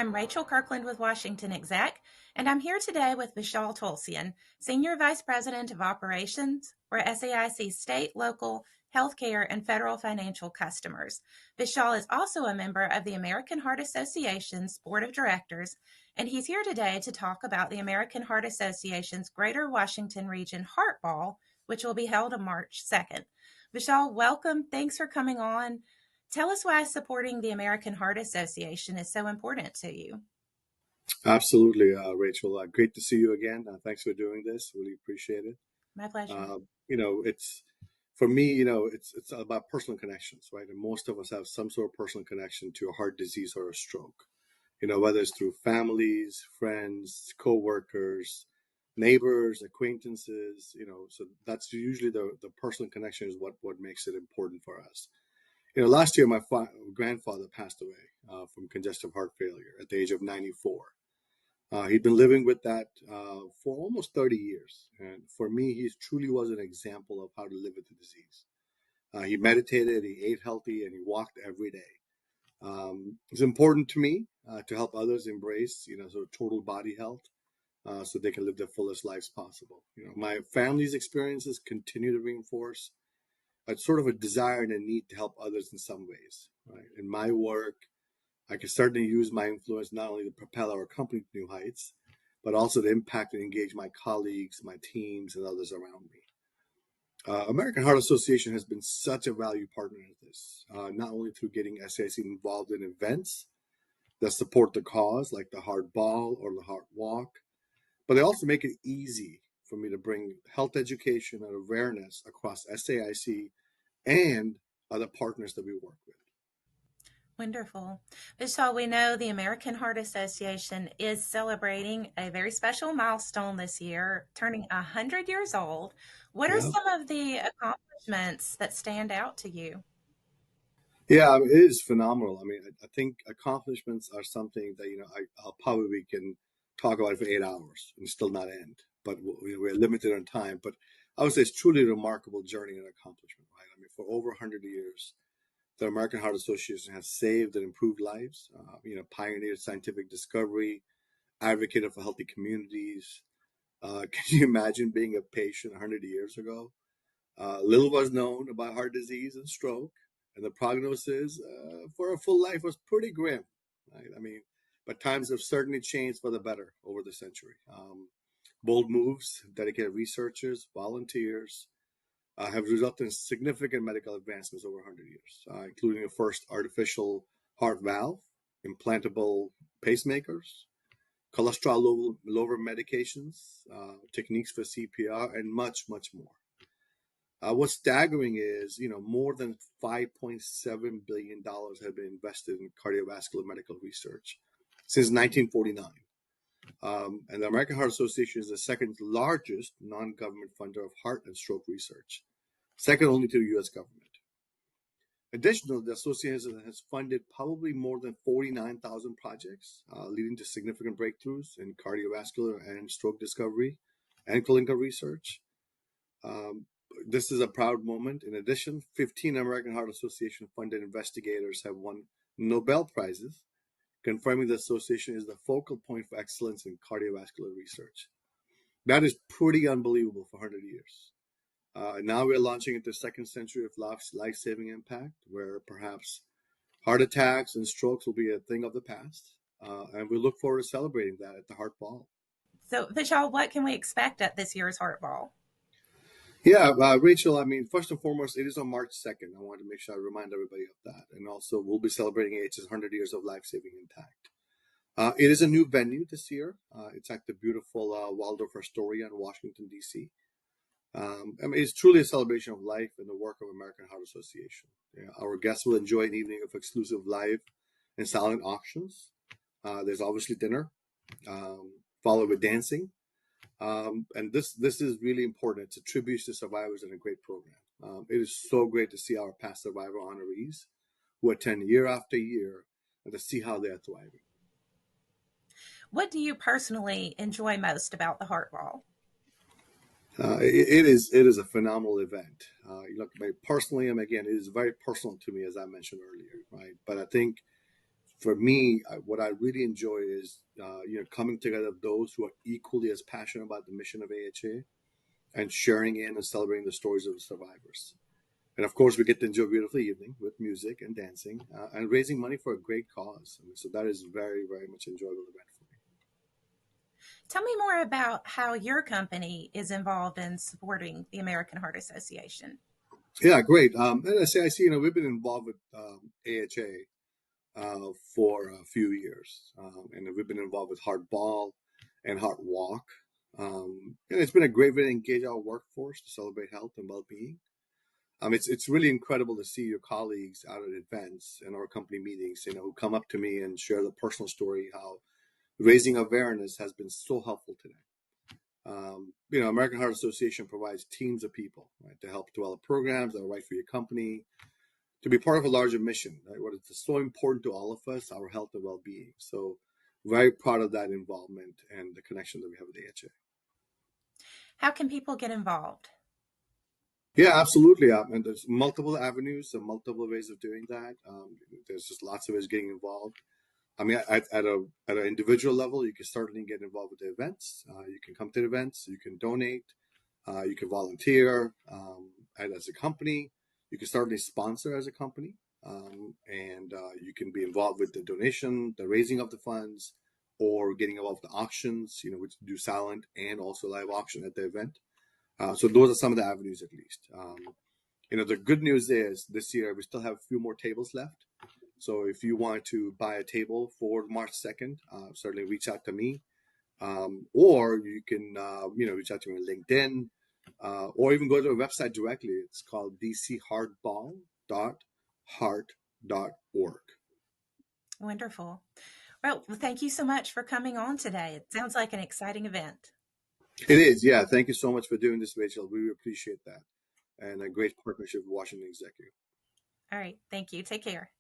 I'm Rachel Kirkland with WashingtonExec, and I'm here today with Vishal Tulsian, Senior Vice President of Operations for SAIC state, local, healthcare, and federal financial customers. Vishal is also a member of the American Heart Association's Board of Directors, and he's here today to talk about the American Heart Association's Greater Washington Region Heart Ball, which will be held on March 2nd. Vishal, welcome. Thanks for coming on. Tell us why supporting the American Heart Association is so important to you. Absolutely, Rachel. Great to see you again. Thanks for doing this. Really appreciate it. My pleasure. It's for me, it's about personal connections, right? And most of us have some sort of personal connection to a heart disease or a stroke. Whether it's through families, friends, co-workers, neighbors, acquaintances. So that's usually the personal connection is what makes it important for us. Last year, my grandfather passed away from congestive heart failure at the age of 94. He'd been living with that for almost 30 years. And for me, he truly was an example of how to live with the disease. He meditated, he ate healthy, and he walked every day. It's important to me to help others embrace, sort of total body health so they can live their fullest lives possible. My family's experiences continue to reinforce sort of a desire and a need to help others in some ways. Right? In my work, I can certainly use my influence not only to propel our company to new heights, but also to impact and engage my colleagues, my teams, and others around me. American Heart Association has been such a value partner in this, not only through getting SAIC involved in events that support the cause, like the Heart Ball or the Heart Walk, but they also make it easy for me to bring health education and awareness across SAIC and other partners that we work with. Wonderful. Vishal, we know the American Heart Association is celebrating a very special milestone this year, turning 100 years old. What are some of the accomplishments that stand out to you? Yeah, it is phenomenal. I mean, I think accomplishments are something that, I'll probably can talk about for 8 hours and still not end, but we're limited on time. But I would say it's truly a remarkable journey and accomplishment, right? I mean, for over 100 years, the American Heart Association has saved and improved lives, pioneered scientific discovery, advocated for healthy communities. Can you imagine being a patient 100 years ago? Little was known about heart disease and stroke, and the prognosis for a full life was pretty grim, right? I mean, but times have certainly changed for the better over the century. Bold moves, dedicated researchers, volunteers, have resulted in significant medical advancements over 100 years, including the first artificial heart valve, implantable pacemakers, cholesterol lower medications, techniques for CPR, and much, much more. What's staggering is, more than $5.7 billion have been invested in cardiovascular medical research since 1949. And the American Heart Association is the second largest non-government funder of heart and stroke research, second only to the U.S. government. Additionally, the association has funded probably more than 49,000 projects, leading to significant breakthroughs in cardiovascular and stroke discovery and clinical research. This is a proud moment. In addition, 15 American Heart Association funded investigators have won Nobel Prizes, confirming the association is the focal point for excellence in cardiovascular research. That is pretty unbelievable for 100 years. Now we're launching into the second century of life-saving impact, where perhaps heart attacks and strokes will be a thing of the past. And we look forward to celebrating that at the Heart Ball. So, Vishal, what can we expect at this year's Heart Ball? Yeah, Rachel, I mean, first and foremost, it is on March 2nd. I want to make sure I remind everybody of that. And also, we'll be celebrating AH's 100 years of life-saving impact. It is a new venue this year. It's at the beautiful Waldorf Astoria in Washington, D.C. It's truly a celebration of life and the work of American Heart Association. Our guests will enjoy an evening of exclusive live and silent auctions. There's obviously dinner, followed with dancing. And this is really important. It's a tribute to survivors and a great program. It is so great to see our past survivor honorees who attend year after year and to see how they are thriving. What do you personally enjoy most about the Heart Ball? It is a phenomenal event. Personally, and again, it is very personal to me, as I mentioned earlier, right? But I think for me, what I really enjoy is coming together of those who are equally as passionate about the mission of AHA and sharing in and celebrating the stories of the survivors. And of course, we get to enjoy a beautiful evening with music and dancing and raising money for a great cause. So that is very, very much enjoyable event for me. Tell me more about how your company is involved in supporting the American Heart Association. Yeah, great. At SAIC, we've been involved with AHA for a few years, and we've been involved with Heart Ball and Heart Walk. And it's been a great way to engage our workforce to celebrate health and well-being. It's really incredible to see your colleagues out at events and our company meetings, who come up to me and share the personal story how raising awareness has been so helpful today. American Heart Association provides teams of people, right, to help develop programs that are right for your company, to be part of a larger mission, right? What is so important to all of us, our health and well-being. So very proud of that involvement and the connection that we have with AHA. How can people get involved? Yeah, absolutely. And there's multiple avenues and multiple ways of doing that. There's just lots of ways getting involved. At an individual level, you can certainly get involved with the events. You can come to the events. You can donate. You can volunteer. And as a company, you can certainly sponsor as a company. And you can be involved with the donation, the raising of the funds, or getting involved with the auctions, which do silent and also live auction at the event. So those are some of the avenues, at least. The good news is this year we still have a few more tables left. So if you want to buy a table for March 2nd, certainly reach out to me. Or you can, reach out to me on LinkedIn, or even go to the website directly. It's called dcheartball.heart.org. Wonderful. Well, thank you so much for coming on today. It sounds like an exciting event. It is, yeah. Thank you so much for doing this, Rachel. We appreciate that. And a great partnership with WashingtonExec. All right. Thank you. Take care.